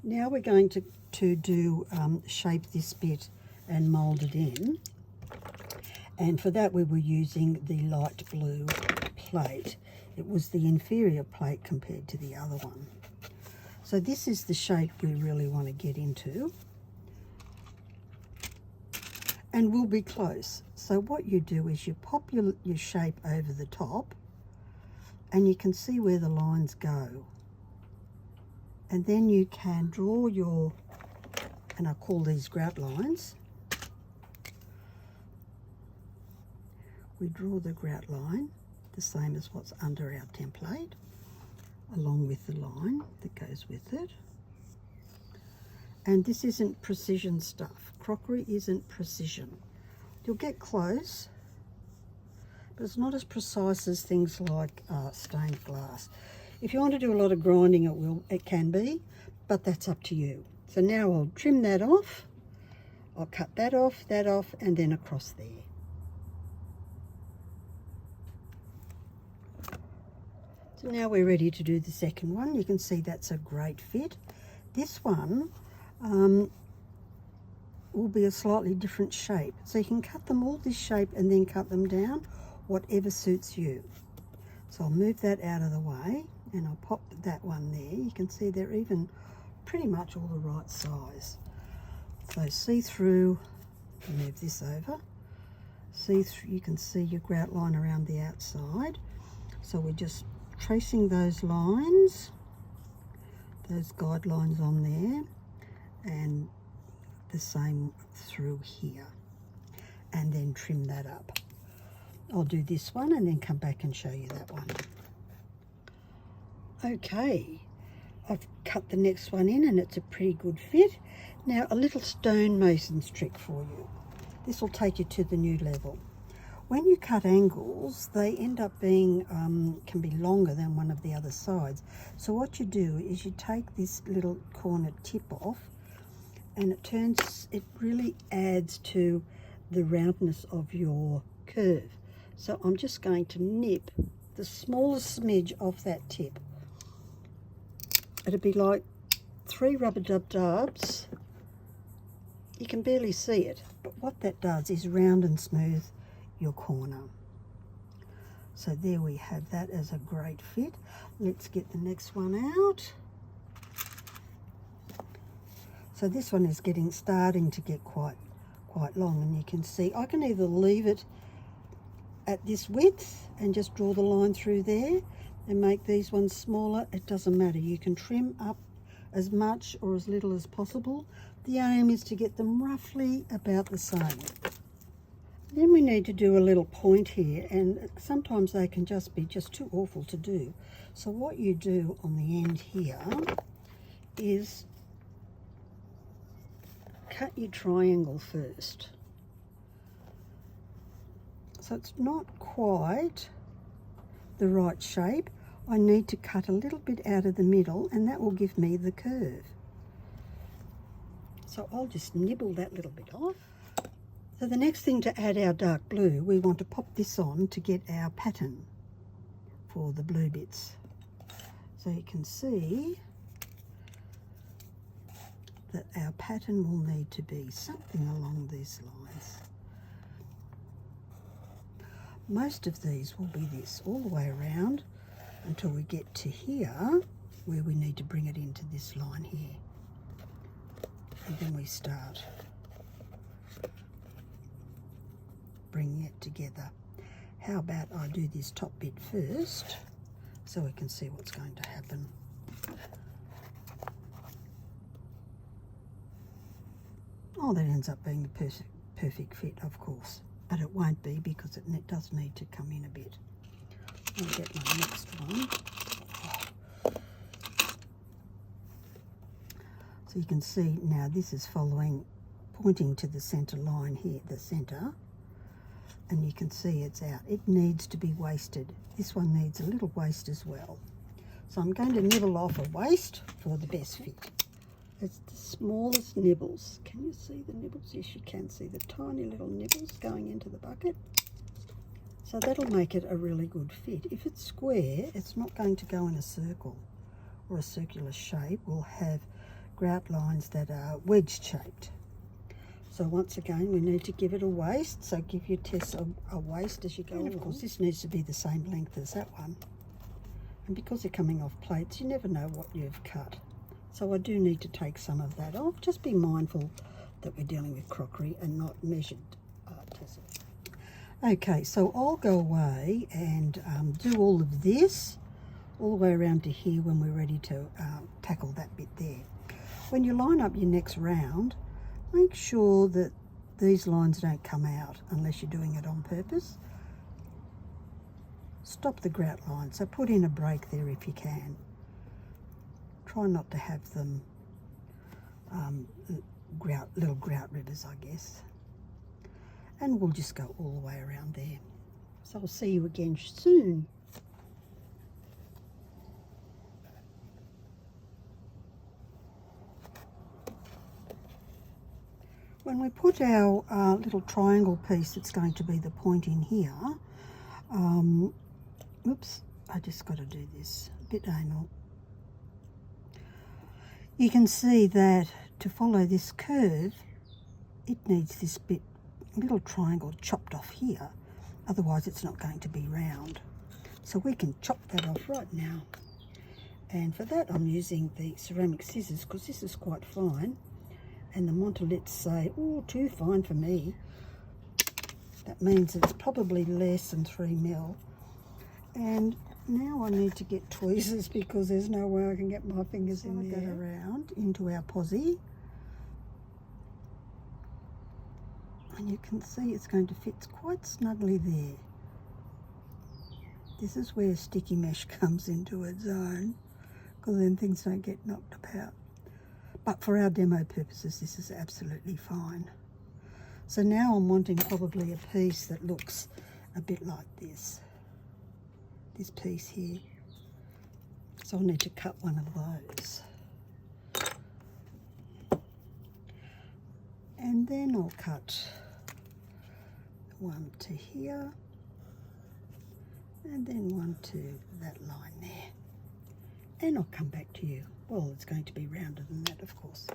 Now we're going to shape this bit and mould it in. And for that we were using the light blue plate. It was the inferior plate compared to the other one. So this is the shape we really want to get into. And we'll be close. So what you do is you pop your shape over the top and you can see where the lines go. And then you can draw your, and I call these grout lines. We draw the grout line, the same as what's under our template, along with the line that goes with it. And this isn't precision stuff. Crockery isn't precision. You'll get close, but it's not as precise as things like stained glass. If you want to do a lot of grinding, it can be, but that's up to you. So now I'll trim that off. I'll cut that off, and then across there. So now we're ready to do the second one. You can see that's a great fit. This one will be a slightly different shape. So you can cut them all this shape and then cut them down, whatever suits you. So I'll move that out of the way and I'll pop that one there. You can see they're even pretty much all the right size. So see through, move this over. See through, you can see your grout line around the outside. So we're just tracing those lines, those guidelines on there, and the same through here, and then trim that up. I'll do this one and then come back and show you that one. Okay, I've cut the next one in and it's a pretty good fit. Now a little stonemason's trick for you. This will take you to the new level. When you cut angles, they end up being, can be longer than one of the other sides. So what you do is you take this little corner tip off, and it really adds to the roundness of your curve. So I'm just going to nip the smallest smidge off that tip. It'll be like 3 rubber dubs. You can barely see it, but what that does is round and smooth your corner. So there we have that as a great fit. Let's get the next one out. So this one is starting to get quite long, and you can see I can either leave it at this width and just draw the line through there and make these ones smaller. It doesn't matter. You can trim up as much or as little as possible. The aim is to get them roughly about the same. Then we need to do a little point here, and sometimes they can just be too awful to do. So what you do on the end here is cut your triangle first. So it's not quite the right shape. I need to cut a little bit out of the middle, and that will give me the curve. So I'll just nibble that little bit off. So the next thing to add our dark blue, we want to pop this on to get our pattern for the blue bits. So you can see that our pattern will need to be something along these lines. Most of these will be this all the way around until we get to here where we need to bring it into this line here. And then we start bringing it together. How about I do this top bit first so we can see what's going to happen. Oh, that ends up being the perfect fit, of course, but it won't be because it does need to come in a bit. I'll get my next one. So you can see now this is pointing to the center line here, the center, and you can see it's out. It needs to be wasted. This one needs a little waste as well. So I'm going to nibble off a waste for the best fit. It's the smallest nibbles. Can you see the nibbles? Yes, you can see the tiny little nibbles going into the bucket. So that'll make it a really good fit. If it's square, it's not going to go in a circle or a circular shape. We'll have grout lines that are wedge shaped. So once again, we need to give it a waist. So give your tess a waist as you go. And of course, this needs to be the same length as that one. And because they're coming off plates, you never know what you've cut. So I do need to take some of that off. Just be mindful that we're dealing with crockery and not measured tessera. Okay, so I'll go away and do all of this all the way around to here when we're ready to tackle that bit there. When you line up your next round, make sure that these lines don't come out unless you're doing it on purpose. Stop the grout line, so put in a break there if you can. Try not to have them little grout rivers, I guess. And we'll just go all the way around there. So I'll see you again soon. When we put our little triangle piece that's going to be the point in here, oops, I just got to do this, a bit anal. You can see that to follow this curve, it needs this little triangle chopped off here, otherwise it's not going to be round. So we can chop that off right now. And for that I'm using the ceramic scissors because this is quite fine. And the Montolets say, oh, too fine for me. That means it's probably less than 3 mil. And now I need to get tweezers because there's no way I can get my fingers in there. That around into our posi. And you can see it's going to fit quite snugly there. This is where sticky mesh comes into its own, because then things don't get knocked about. But for our demo purposes, this is absolutely fine. So now I'm wanting probably a piece that looks a bit like this piece here. So I'll need to cut one of those. And then I'll cut one to here, and then one to that line there. And I'll come back to you. Well, it's going to be rounder than that, of course.